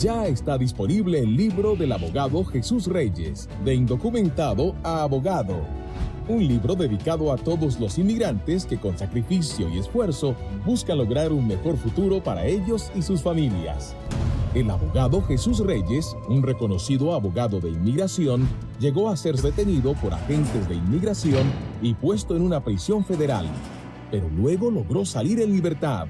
Ya está disponible el libro del abogado Jesús Reyes, de indocumentado a abogado. Un libro dedicado a todos los inmigrantes que con sacrificio y esfuerzo buscan lograr un mejor futuro para ellos y sus familias. El abogado Jesús Reyes, un reconocido abogado de inmigración, llegó a ser detenido por agentes de inmigración y puesto en una prisión federal, pero luego logró salir en libertad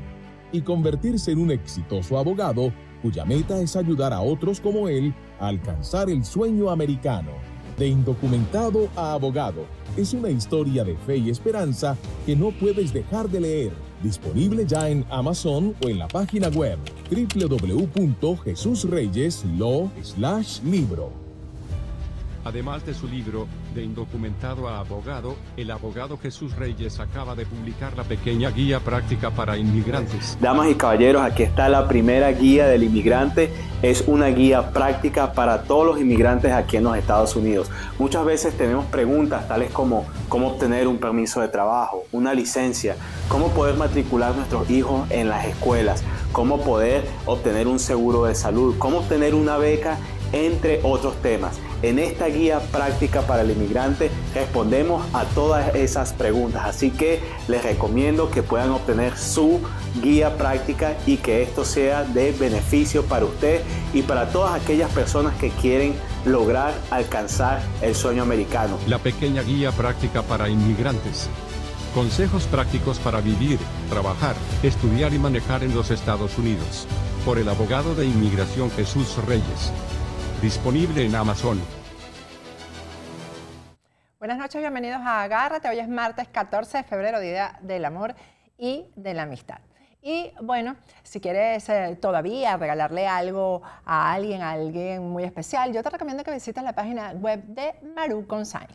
y convertirse en un exitoso abogado cuya meta es ayudar a otros como él a alcanzar el sueño americano. De indocumentado a abogado, es una historia de fe y esperanza que no puedes dejar de leer. Disponible ya en Amazon o en la página web www.jesusreyes.law/libro. Además de su libro, De indocumentado a abogado, el abogado Jesús Reyes acaba de publicar la pequeña guía práctica para inmigrantes. Damas y caballeros, aquí está la primera guía del inmigrante. Es una guía práctica para todos los inmigrantes aquí en los Estados Unidos. Muchas veces tenemos preguntas tales como cómo obtener un permiso de trabajo, una licencia, cómo poder matricular nuestros hijos en las escuelas, cómo poder obtener un seguro de salud, cómo obtener una beca, entre otros temas. En esta guía práctica para el inmigrante respondemos a todas esas preguntas, así que les recomiendo que puedan obtener su guía práctica y que esto sea de beneficio para usted y para todas aquellas personas que quieren lograr alcanzar el sueño americano. La pequeña guía práctica para inmigrantes. Consejos prácticos para vivir, trabajar, estudiar y manejar en los Estados Unidos. Por el abogado de inmigración Jesús Reyes. Disponible en Amazon. Buenas noches, bienvenidos a Agárrate. Hoy es martes 14 de febrero, Día del Amor y de la Amistad. Y bueno, si quieres todavía regalarle algo a alguien muy especial, yo te recomiendo que visites la página web de Maru Consign.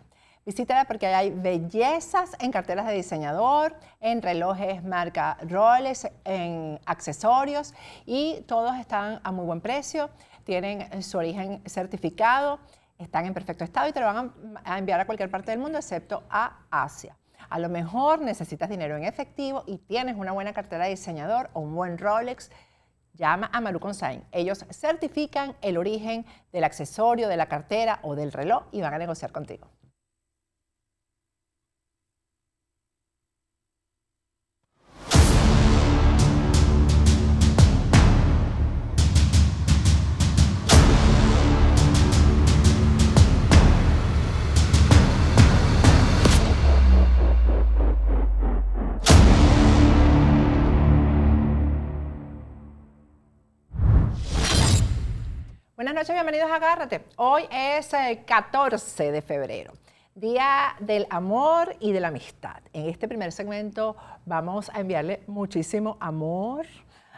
Visítala porque hay bellezas en carteras de diseñador, en relojes marca Rolex, en accesorios y todos están a muy buen precio. Tienen su origen certificado, están en perfecto estado y te lo van a enviar a cualquier parte del mundo excepto a Asia. A lo mejor necesitas dinero en efectivo y tienes una buena cartera de diseñador o un buen Rolex, llama a Maru Consign. Ellos certifican el origen del accesorio, de la cartera o del reloj y van a negociar contigo. Buenas noches, bienvenidos a Agárrate. Hoy es 14 de febrero, Día del Amor y de la Amistad. En este primer segmento vamos a enviarle muchísimo amor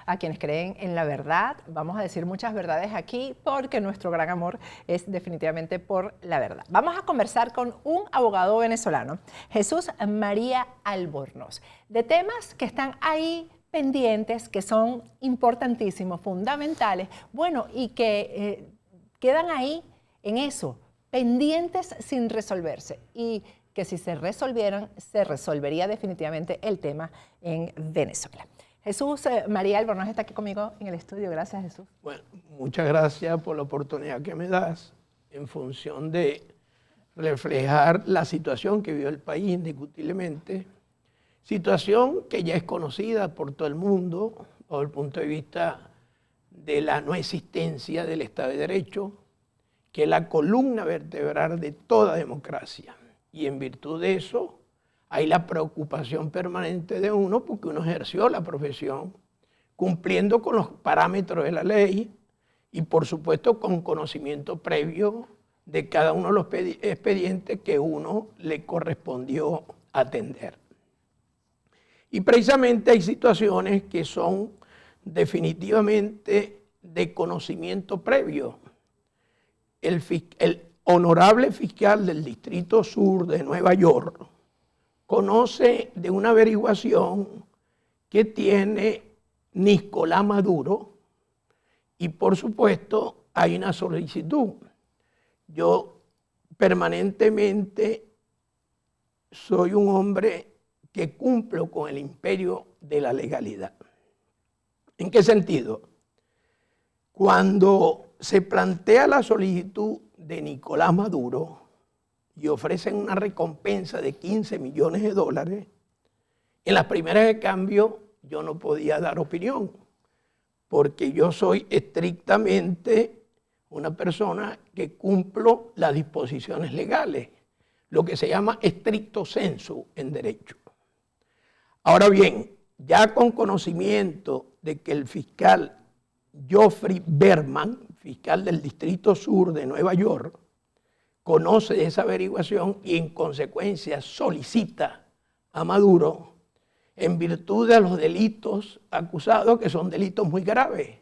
a quienes creen en la verdad. Vamos a decir muchas verdades aquí porque nuestro gran amor es definitivamente por la verdad. Vamos a conversar con un abogado venezolano, Jesús María Albornoz, de temas que están ahí pendientes, que son importantísimos, fundamentales, bueno, y que quedan ahí en eso, pendientes sin resolverse, y que si se resolvieran, se resolvería definitivamente el tema en Venezuela. Jesús María Albornoz está aquí conmigo en el estudio. Gracias, Jesús. Bueno, muchas gracias por la oportunidad que me das en función de reflejar la situación que vive el país indiscutiblemente. Situación que ya es conocida por todo el mundo desde el punto de vista de la no existencia del Estado de Derecho, que es la columna vertebral de toda democracia. Y en virtud de eso hay la preocupación permanente de uno porque uno ejerció la profesión cumpliendo con los parámetros de la ley y por supuesto con conocimiento previo de cada uno de los expedientes que uno le correspondió atender. Y precisamente hay situaciones que son definitivamente de conocimiento previo. El honorable fiscal del Distrito Sur de Nueva York conoce de una averiguación que tiene Nicolás Maduro y por supuesto hay una solicitud. Yo permanentemente soy un hombre que cumplo con el imperio de la legalidad. ¿En qué sentido? Cuando se plantea la solicitud de Nicolás Maduro y ofrecen una recompensa de 15 millones de dólares, en las primeras de cambio yo no podía dar opinión, porque yo soy estrictamente una persona que cumplo las disposiciones legales, lo que se llama estricto sensu en derecho. Ahora bien, ya con conocimiento de que el fiscal Geoffrey Berman, fiscal del Distrito Sur de Nueva York, conoce de esa averiguación y en consecuencia solicita a Maduro en virtud de los delitos acusados, que son delitos muy graves,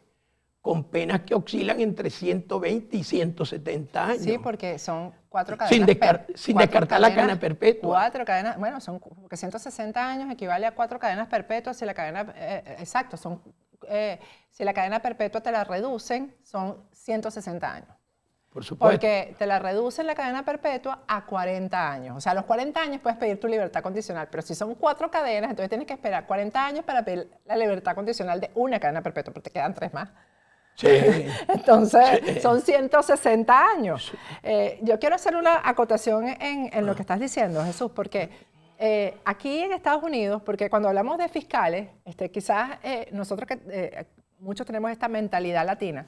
con penas que oscilan entre 120 y 170 años. Sí, porque son 4 cadenas. Sin descartar la cadena perpetua. 4 cadenas, bueno, son porque 160 años equivale a 4 cadenas perpetuas. Si la cadena, exacto, si la cadena perpetua te la reducen, son 160 años. Por supuesto. Porque te la reducen la cadena perpetua a 40 años. O sea, a los 40 años puedes pedir tu libertad condicional, pero si son 4 cadenas, entonces tienes que esperar 40 años para pedir la libertad condicional de una cadena perpetua, porque te quedan 3 más. Sí. Entonces, sí. Son 160 años. Yo quiero hacer una acotación en lo que estás diciendo, Jesús, porque aquí en Estados Unidos, porque cuando hablamos de fiscales, quizás nosotros que muchos tenemos esta mentalidad latina,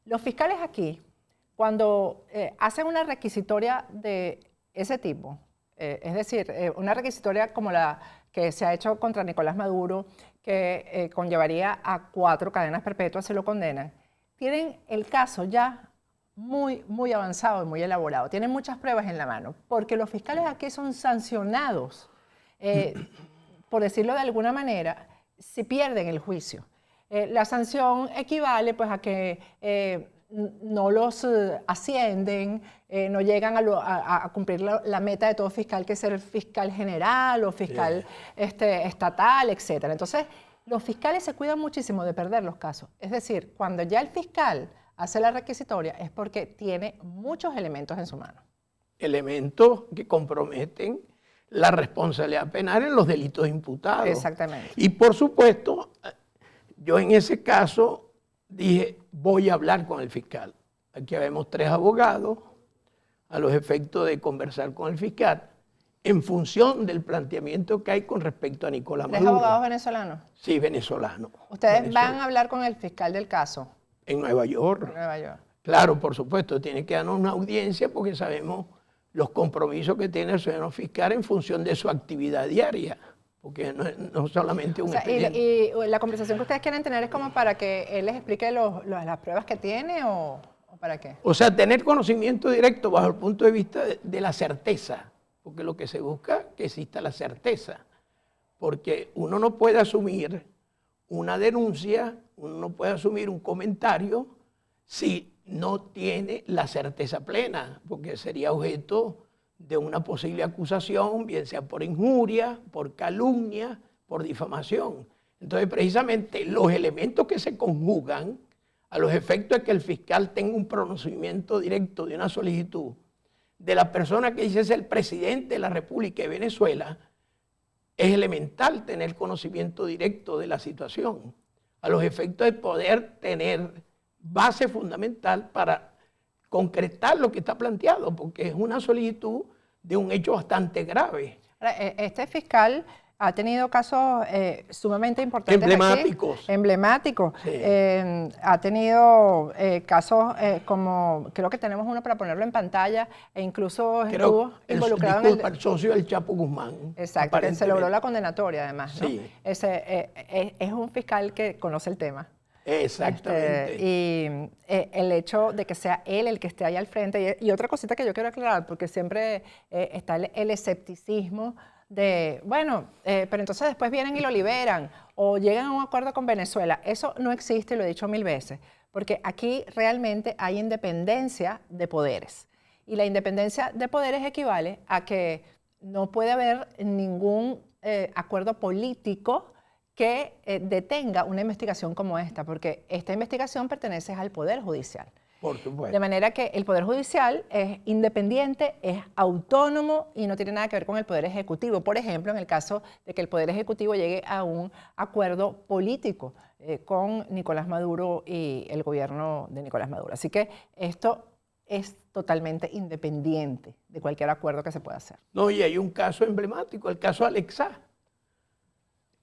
los fiscales aquí, cuando hacen una requisitoria de ese tipo, es decir, una requisitoria como la que se ha hecho contra Nicolás Maduro, que conllevaría a 4 cadenas perpetuas, se lo condenan, tienen el caso ya muy avanzado y muy elaborado. Tienen muchas pruebas en la mano, porque los fiscales aquí son sancionados, por decirlo de alguna manera, si pierden el juicio. La sanción equivale pues a que no los ascienden, no llegan a cumplir la meta de todo fiscal, que es ser fiscal general o fiscal estatal, etc. Entonces, los fiscales se cuidan muchísimo de perder los casos. Es decir, cuando ya el fiscal hace la requisitoria es porque tiene muchos elementos en su mano. Elementos que comprometen la responsabilidad penal en los delitos imputados. Exactamente. Y por supuesto, yo en ese caso dije, voy a hablar con el fiscal. Aquí vemos 3 abogados a los efectos de conversar con el fiscal en función del planteamiento que hay con respecto a Nicolás Maduro. ¿3 abogados venezolanos? Sí, venezolanos. ¿Ustedes van a hablar con el fiscal del caso? En Nueva York. En Nueva York. Claro, por supuesto, tiene que darnos una audiencia porque sabemos los compromisos que tiene el ciudadano fiscal en función de su actividad diaria. Porque no solamente un expediente. ¿Y la conversación que ustedes quieren tener es como para que él les explique las pruebas que tiene o para qué? O sea, tener conocimiento directo bajo el punto de vista de la certeza, porque lo que se busca es que exista la certeza, porque uno no puede asumir una denuncia, uno no puede asumir un comentario si no tiene la certeza plena, porque sería objeto de una posible acusación, bien sea por injuria, por calumnia, por difamación. Entonces, precisamente, los elementos que se conjugan a los efectos de que el fiscal tenga un pronunciamiento directo de una solicitud de la persona que dice ser el presidente de la República de Venezuela, es elemental tener conocimiento directo de la situación, a los efectos de poder tener base fundamental para concretar lo que está planteado, porque es una solicitud de un hecho bastante grave. Este fiscal ha tenido casos sumamente importantes emblemáticos. Aquí, emblemáticos. Sí. Ha tenido casos como, creo que tenemos uno para ponerlo en pantalla, e incluso estuvo involucrado en el socio del Chapo Guzmán. Exacto, que se logró la condenatoria además, ¿no? Sí. Es un fiscal que conoce el tema. Exactamente. Y el hecho de que sea él el que esté ahí al frente. Y otra cosita que yo quiero aclarar, porque siempre está el escepticismo de, bueno, pero entonces después vienen y lo liberan o llegan a un acuerdo con Venezuela. Eso no existe, lo he dicho 1000 veces, porque aquí realmente hay independencia de poderes. Y la independencia de poderes equivale a que no puede haber ningún acuerdo político que detenga una investigación como esta, porque esta investigación pertenece al Poder Judicial. Por supuesto. De manera que el Poder Judicial es independiente, es autónomo y no tiene nada que ver con el Poder Ejecutivo. Por ejemplo, en el caso de que el Poder Ejecutivo llegue a un acuerdo político con Nicolás Maduro y el gobierno de Nicolás Maduro. Así que esto es totalmente independiente de cualquier acuerdo que se pueda hacer. No, y hay un caso emblemático, el caso Alex Saab.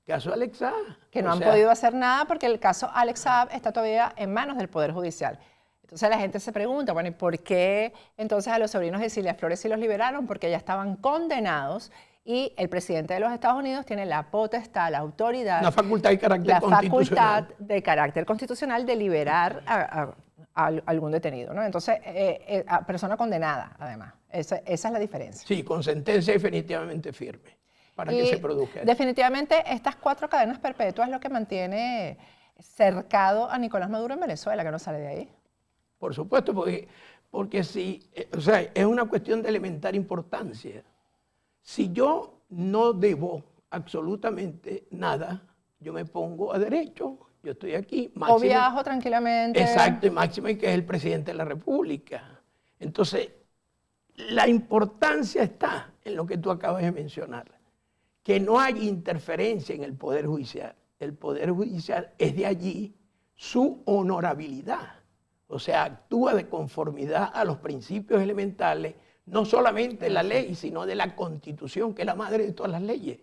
Caso Alex Saab. Que no han podido hacer nada porque el caso Alex Saab está todavía en manos del Poder Judicial. Entonces la gente se pregunta, bueno, ¿y por qué entonces a los sobrinos de Cilia Flores sí los liberaron? Porque ya estaban condenados y el presidente de los Estados Unidos tiene la potestad, la autoridad, la facultad de carácter constitucional. La facultad de carácter constitucional de liberar a algún detenido, ¿no? Entonces, a persona condenada, además. Esa es la diferencia. Sí, con sentencia definitivamente firme para que se produzca. Definitivamente, estas 4 cadenas perpetuas es lo que mantiene cercado a Nicolás Maduro en Venezuela, que no sale de ahí. Por supuesto, porque si, o sea, es una cuestión de elemental importancia. Si yo no debo absolutamente nada, yo me pongo a derecho, yo estoy aquí. Máximo, o viajo tranquilamente. Exacto, y máximo que es el presidente de la República. Entonces, la importancia está en lo que tú acabas de mencionar, que no hay interferencia en el Poder Judicial. El Poder Judicial es de allí su honorabilidad. O sea, actúa de conformidad a los principios elementales, no solamente de la ley, sino de la Constitución, que es la madre de todas las leyes.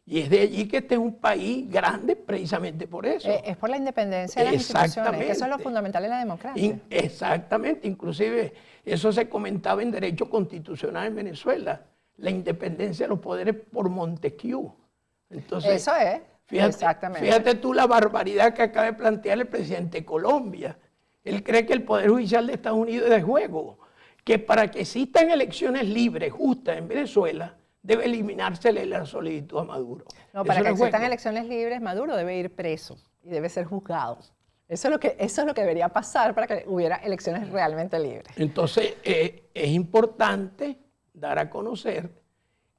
Y es de allí que este es un país grande precisamente por eso. Es por la independencia de las instituciones, que eso es lo fundamental en la democracia. Exactamente, inclusive eso se comentaba en derecho constitucional en Venezuela, la independencia de los poderes por Montesquieu. Entonces, eso es, exactamente. Fíjate tú la barbaridad que acaba de plantear el presidente de Colombia. Él cree que el Poder Judicial de Estados Unidos es de juego, que para que existan elecciones libres, justas en Venezuela, debe eliminársele la solicitud a Maduro. No, para que existan elecciones libres, Maduro debe ir preso y debe ser juzgado. Eso es lo que debería pasar para que hubiera elecciones realmente libres. Entonces, es importante dar a conocer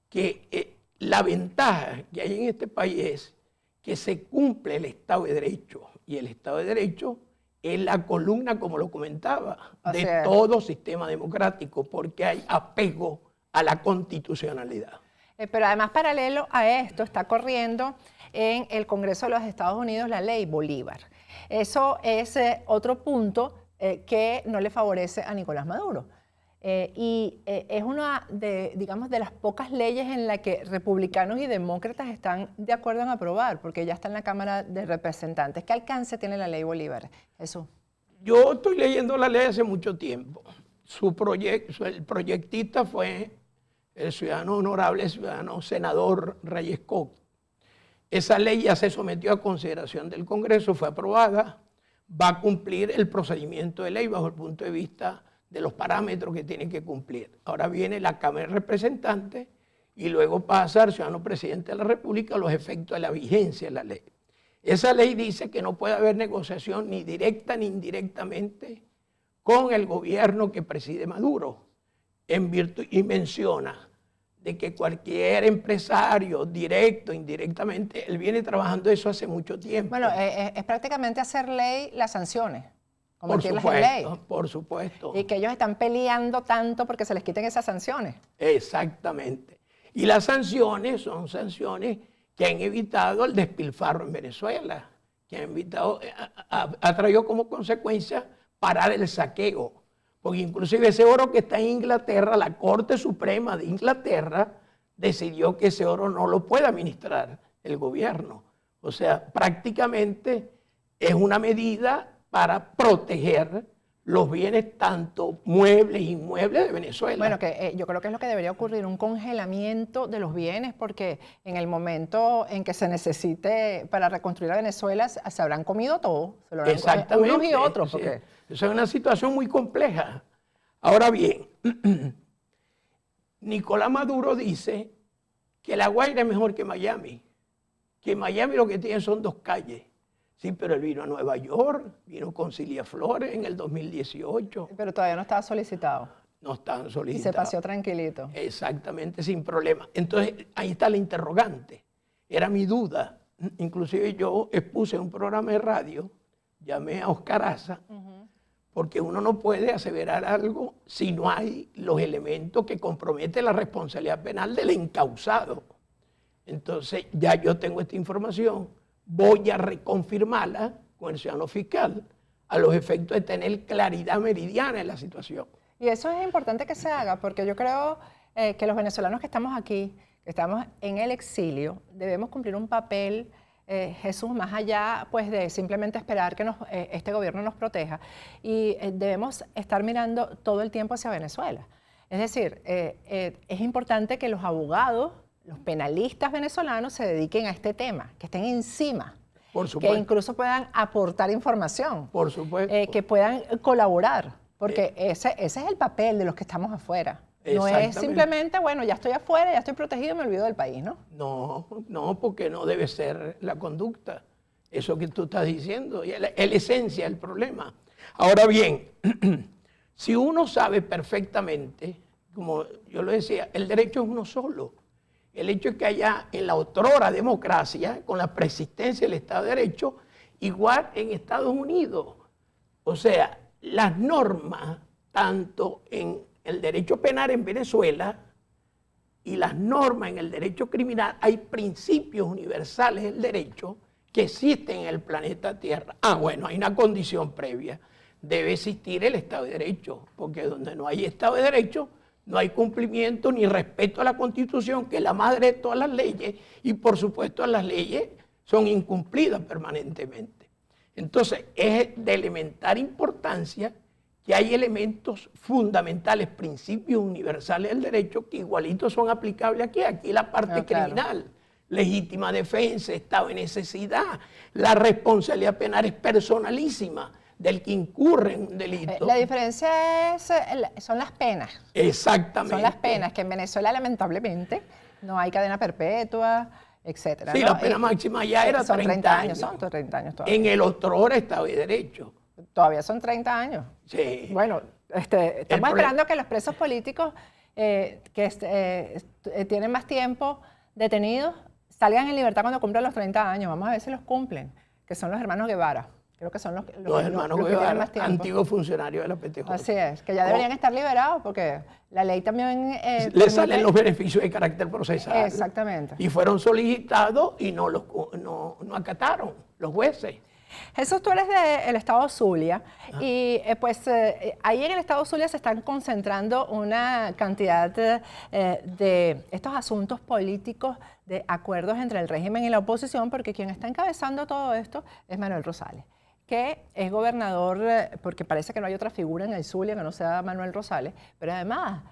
que la ventaja que hay en este país es que se cumple el Estado de Derecho. Y el Estado de Derecho es la columna, como lo comentaba, de todo sistema democrático, porque hay apego a la constitucionalidad. Pero además, paralelo a esto, está corriendo en el Congreso de los Estados Unidos la ley Bolívar. Eso es otro punto que no le favorece a Nicolás Maduro. Es una de, digamos, de las pocas leyes en la que republicanos y demócratas están de acuerdo en aprobar, porque ya está en la Cámara de Representantes. ¿Qué alcance tiene la ley Bolívar? Eso. Yo estoy leyendo la ley hace mucho tiempo. El proyectista fue el ciudadano honorable, el ciudadano senador Reyes Cox. Esa ley ya se sometió a consideración del Congreso, fue aprobada, va a cumplir el procedimiento de ley bajo el punto de vista de los parámetros que tiene que cumplir. Ahora viene la Cámara de Representantes y luego pasa al ciudadano presidente de la República a los efectos de la vigencia de la ley. Esa ley dice que no puede haber negociación ni directa ni indirectamente con el gobierno que preside Maduro, en virtud, y menciona de que cualquier empresario, directo, indirectamente, él viene trabajando eso hace mucho tiempo. Bueno, es prácticamente hacer ley las sanciones. Por supuesto, por supuesto. Y que ellos están peleando tanto porque se les quiten esas sanciones. Exactamente. Y las sanciones son sanciones que han evitado el despilfarro en Venezuela, que han evitado, ha traído como consecuencia parar el saqueo. Porque inclusive ese oro que está en Inglaterra, la Corte Suprema de Inglaterra decidió que ese oro no lo puede administrar el gobierno. O sea, prácticamente es una medida para proteger los bienes, tanto muebles e inmuebles de Venezuela. Bueno, que yo creo que es lo que debería ocurrir, un congelamiento de los bienes, porque en el momento en que se necesite para reconstruir a Venezuela, se habrán comido todo, se lo habrán exactamente, unos y otros. Porque... sí. Eso es una situación muy compleja. Ahora bien, Nicolás Maduro dice que La Guaira es mejor que Miami Miami lo que tiene son 2 calles. Sí, pero él vino a Nueva York, vino con Cilia Flores en el 2018. Pero todavía no estaba solicitado. No estaban solicitados. Y se paseó tranquilito. Exactamente, sin problema. Entonces, ahí está la interrogante. Era mi duda. Inclusive yo expuse un programa de radio, llamé a Oscar Aza, porque uno no puede aseverar algo si no hay los elementos que comprometen la responsabilidad penal del encausado. Entonces, ya yo tengo esta información, voy a reconfirmarla con el ciudadano fiscal a los efectos de tener claridad meridiana en la situación. Y eso es importante que se haga, porque yo creo que los venezolanos que estamos aquí, que estamos en el exilio, debemos cumplir un papel, Jesús, más allá pues, de simplemente esperar que este gobierno nos proteja, y debemos estar mirando todo el tiempo hacia Venezuela. Es decir, es importante que los abogados, los penalistas venezolanos se dediquen a este tema, que estén encima. Por supuesto. Que incluso puedan aportar información. Por supuesto. Que puedan colaborar, porque ese es el papel de los que estamos afuera. No es simplemente, bueno, ya estoy afuera, ya estoy protegido, me olvido del país, ¿no? No, porque no debe ser la conducta. Eso que tú estás diciendo, es la esencia del problema. Ahora bien, si uno sabe perfectamente, como yo lo decía, el derecho es uno solo. El hecho es que haya en la otrora democracia, con la persistencia del Estado de Derecho, igual en Estados Unidos. O sea, las normas, tanto en el derecho penal en Venezuela y las normas en el derecho criminal, hay principios universales del derecho que existen en el planeta Tierra. Bueno, hay una condición previa. Debe existir el Estado de Derecho, porque donde no hay Estado de Derecho, no hay cumplimiento ni respeto a la Constitución, que es la madre de todas las leyes, y por supuesto las leyes son incumplidas permanentemente. Entonces, es de elemental importancia que hay elementos fundamentales, principios universales del derecho, que igualitos son aplicables aquí. Aquí la parte criminal, legítima defensa, estado de necesidad, la responsabilidad penal es personalísima del que incurre en un delito. La diferencia son las penas. Exactamente. Son las penas, que en Venezuela lamentablemente no hay cadena perpetua, etcétera. Sí, ¿no? la pena máxima ya era son 30 años. Son 30 años todavía. En el otrora Estado de Derecho. Todavía son 30 años. Sí. Bueno, estamos esperando que los presos políticos tienen más tiempo detenidos salgan en libertad cuando cumplan los 30 años. Vamos a ver si los cumplen, que son los hermanos Guevara. Creo que son los hermanos los que tienen más tiempo. antiguos funcionarios de la PTJ. Así es, que ya deberían estar liberados porque la ley también... le salen los beneficios de carácter procesal. Exactamente. Y fueron solicitados y no acataron los jueces. Jesús, tú eres del estado Zulia y ahí en el estado Zulia se están concentrando una cantidad de estos asuntos políticos, de acuerdos entre el régimen y la oposición, porque quien está encabezando todo esto es Manuel Rosales, que es gobernador, porque parece que no hay otra figura en el Zulia que no sea Manuel Rosales, pero además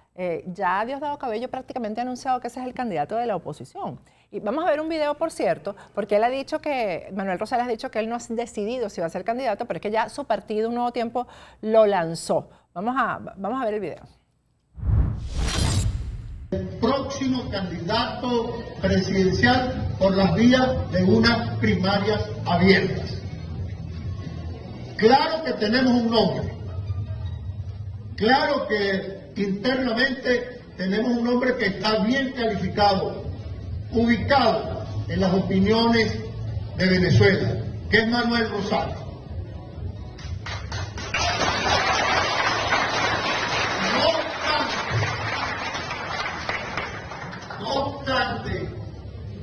ya Diosdado Cabello prácticamente ha anunciado que ese es el candidato de la oposición. Y vamos a ver un video, por cierto, porque él ha dicho que, Manuel Rosales ha dicho que él no ha decidido si va a ser candidato, pero es que ya su partido, Un Nuevo Tiempo, lo lanzó. Vamos a ver el video. El próximo candidato presidencial por las vías de unas primarias abiertas. Claro que tenemos un nombre, claro que internamente tenemos un hombre que está bien calificado, ubicado en las opiniones de Venezuela, que es Manuel Rosales. No obstante,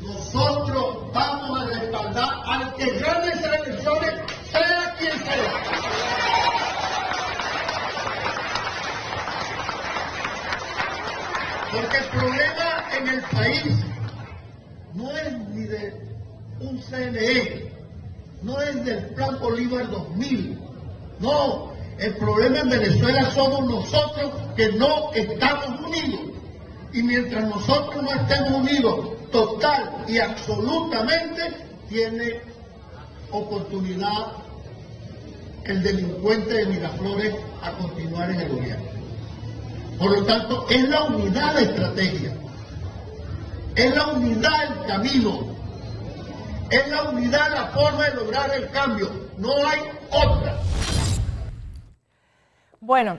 nosotros vamos a respaldar al que gane esas elecciones, sea quien sea. Porque el problema en el país no es ni de un CNE, no es del Plan Bolívar 2000, no, el problema en Venezuela somos nosotros que no estamos unidos. Y mientras nosotros no estemos unidos total y absolutamente, tiene oportunidad el delincuente de Miraflores a continuar en el gobierno. Por lo tanto, es la unidad la estrategia, es la unidad el camino, es la unidad la forma de lograr el cambio, no hay otra. Bueno,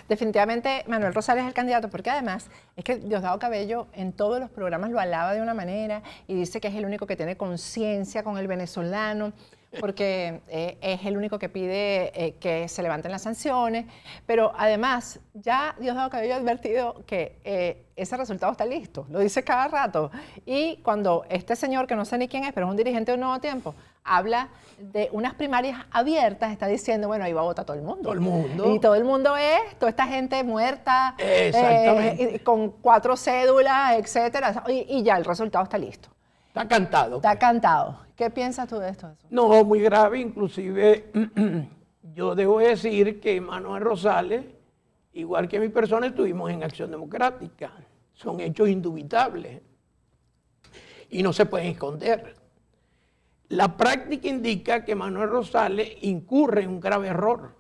definitivamente Manuel Rosales es el candidato, porque además es que Diosdado Cabello en todos los programas lo alaba de una manera y dice que es el único que tiene conciencia con el venezolano. porque es el único que pide que se levanten las sanciones, pero además ya Diosdado Cabello ha advertido que ese resultado está listo, lo dice cada rato, y cuando este señor, que no sé ni quién es, pero es un dirigente de Un Nuevo Tiempo, habla de unas primarias abiertas, está diciendo, bueno, ahí va a votar todo el mundo. Todo el mundo. Y todo el mundo es, toda esta gente muerta, Exactamente. con 4 cédulas, etcétera, y ya el resultado está listo. Está cantado. Está cantado. ¿Qué piensas tú de esto? No, muy grave. Inclusive, yo debo decir que Manuel Rosales, igual que mi persona, estuvimos en Acción Democrática. Son hechos indubitables y no se pueden esconder. La práctica indica que Manuel Rosales incurre en un grave error,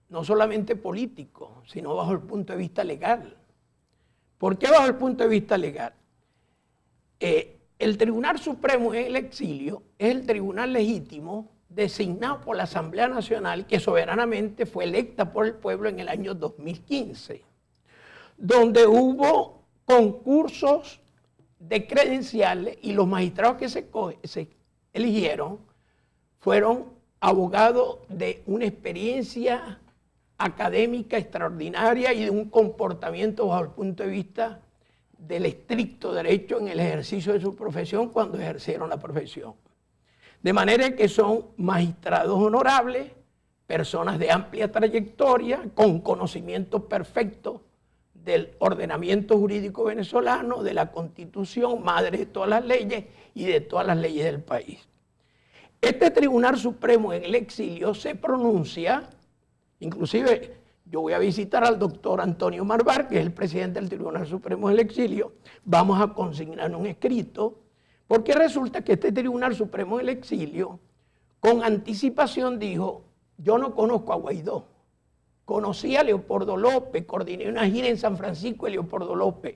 no solamente político, sino bajo el punto de vista legal. ¿Por qué bajo el punto de vista legal? El Tribunal Supremo en el exilio es el tribunal legítimo designado por la Asamblea Nacional, que soberanamente fue electa por el pueblo en el año 2015, donde hubo concursos de credenciales y los magistrados que se eligieron fueron abogados de una experiencia académica extraordinaria y de un comportamiento bajo el punto de vista del estricto derecho en el ejercicio de su profesión cuando ejercieron la profesión. De manera que son magistrados honorables, personas de amplia trayectoria, con conocimiento perfecto del ordenamiento jurídico venezolano, de la Constitución, madre de todas las leyes y de todas las leyes del país. Este Tribunal Supremo en el exilio se pronuncia, inclusive yo voy a visitar al doctor Antonio Marbar, que es el presidente del Tribunal Supremo del Exilio. Vamos a consignar un escrito, porque resulta que este Tribunal Supremo del Exilio, con anticipación dijo, yo no conozco a Guaidó. Conocí a Leopoldo López, coordiné una gira en San Francisco de Leopoldo López,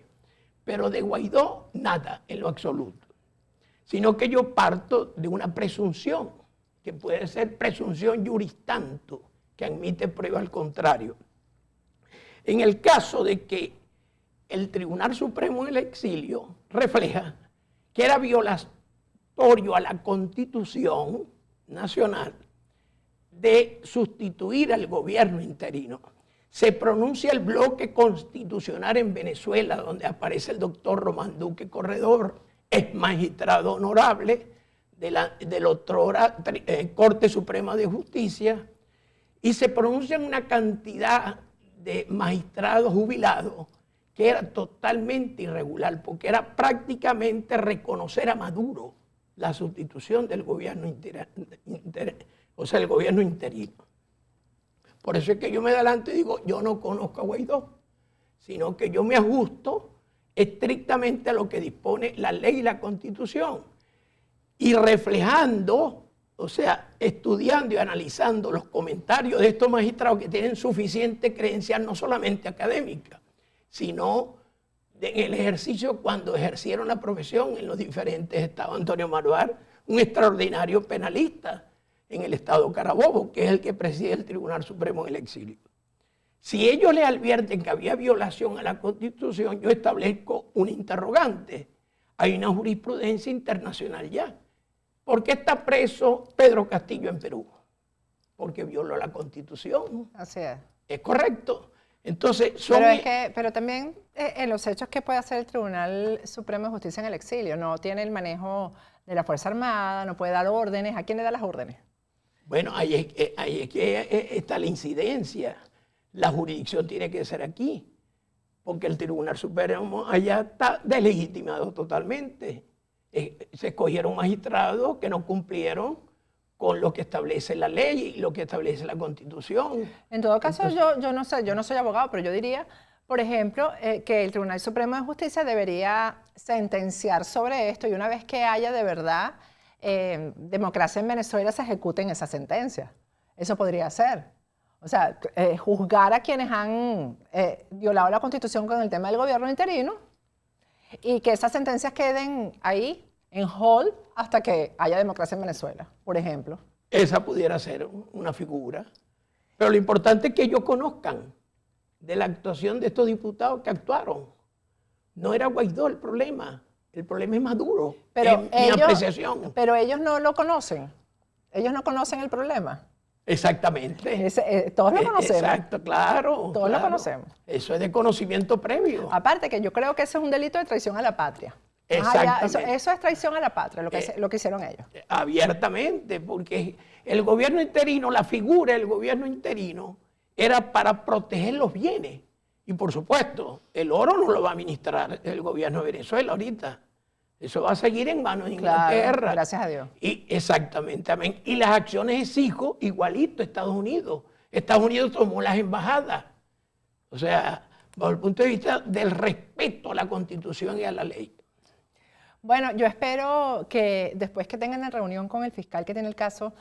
pero de Guaidó nada en lo absoluto. Sino que yo parto de una presunción, que puede ser presunción juris tanto, que admite prueba al contrario. En el caso de que el Tribunal Supremo del Exilio refleja que era violatorio a la Constitución Nacional de sustituir al gobierno interino. Se pronuncia el bloque constitucional en Venezuela, donde aparece el doctor Román Duque Corredor, es magistrado honorable de la otrora Corte Suprema de Justicia, y se pronuncia una cantidad de magistrados jubilados que era totalmente irregular, porque era prácticamente reconocer a Maduro la sustitución del gobierno el gobierno interino. Por eso es que yo me adelanto y digo, yo no conozco a Guaidó, sino que yo me ajusto estrictamente a lo que dispone la ley y la Constitución, y reflejando, o sea, estudiando y analizando los comentarios de estos magistrados que tienen suficiente credencial, no solamente académica, sino en el ejercicio cuando ejercieron la profesión en los diferentes estados. Antonio Marbar, un extraordinario penalista en el estado Carabobo, que es el que preside el Tribunal Supremo en el exilio. Si ellos le advierten que había violación a la Constitución, yo establezco un interrogante. Hay una jurisprudencia internacional ya. ¿Por qué está preso Pedro Castillo en Perú? Porque violó la Constitución. Así es. Es correcto. Entonces, pero también en los hechos que puede hacer el Tribunal Supremo de Justicia en el exilio, no tiene el manejo de la Fuerza Armada, no puede dar órdenes. ¿A quién le da las órdenes? Bueno, ahí es que está la incidencia. La jurisdicción tiene que ser aquí, porque el Tribunal Supremo allá está deslegitimado totalmente. Se escogieron magistrados que no cumplieron con lo que establece la ley y lo que establece la Constitución. En todo caso, entonces, yo no soy abogado, pero yo diría, por ejemplo, que el Tribunal Supremo de Justicia debería sentenciar sobre esto, y una vez que haya de verdad democracia en Venezuela, se ejecuten esa sentencia. Eso podría ser. O sea, juzgar a quienes han violado la Constitución con el tema del gobierno interino, y que esas sentencias queden ahí en hold hasta que haya democracia en Venezuela, por ejemplo. Esa pudiera ser una figura. Pero lo importante es que ellos conozcan de la actuación de estos diputados que actuaron. No era Guaidó el problema es Maduro, pero en mi apreciación. Pero ellos no lo conocen. Ellos no conocen el problema. Exactamente. Todos lo conocemos. Exacto, claro. Todos lo claro. conocemos. Eso es de conocimiento previo. Aparte que yo creo que eso es un delito de traición a la patria. Exactamente. Eso es traición a la patria, lo que hicieron ellos. Abiertamente, porque el gobierno interino, la figura del gobierno interino, era para proteger los bienes. Y por supuesto, el oro no lo va a administrar el gobierno de Venezuela ahorita. Eso va a seguir en manos de Inglaterra. Claro, gracias a Dios. Y exactamente, amén. Y las acciones exijo igualito Estados Unidos. Estados Unidos tomó las embajadas. O sea, bajo el punto de vista del respeto a la Constitución y a la ley. Bueno, yo espero que después que tengan la reunión con el fiscal que tiene el caso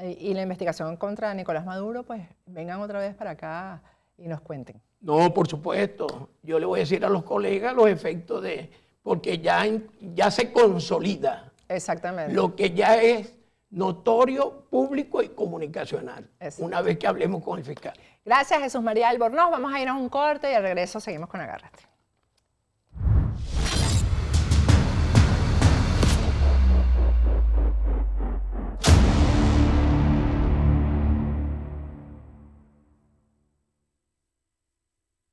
y la investigación contra Nicolás Maduro, pues vengan otra vez para acá y nos cuenten. No, por supuesto. Yo le voy a decir a los colegas los efectos de... Porque ya se consolida. Exactamente. Lo que ya es notorio, público y comunicacional. Exacto. Una vez que hablemos con el fiscal. Gracias, Jesús María Albornoz. Vamos a ir a un corte y al regreso seguimos con Agárrate.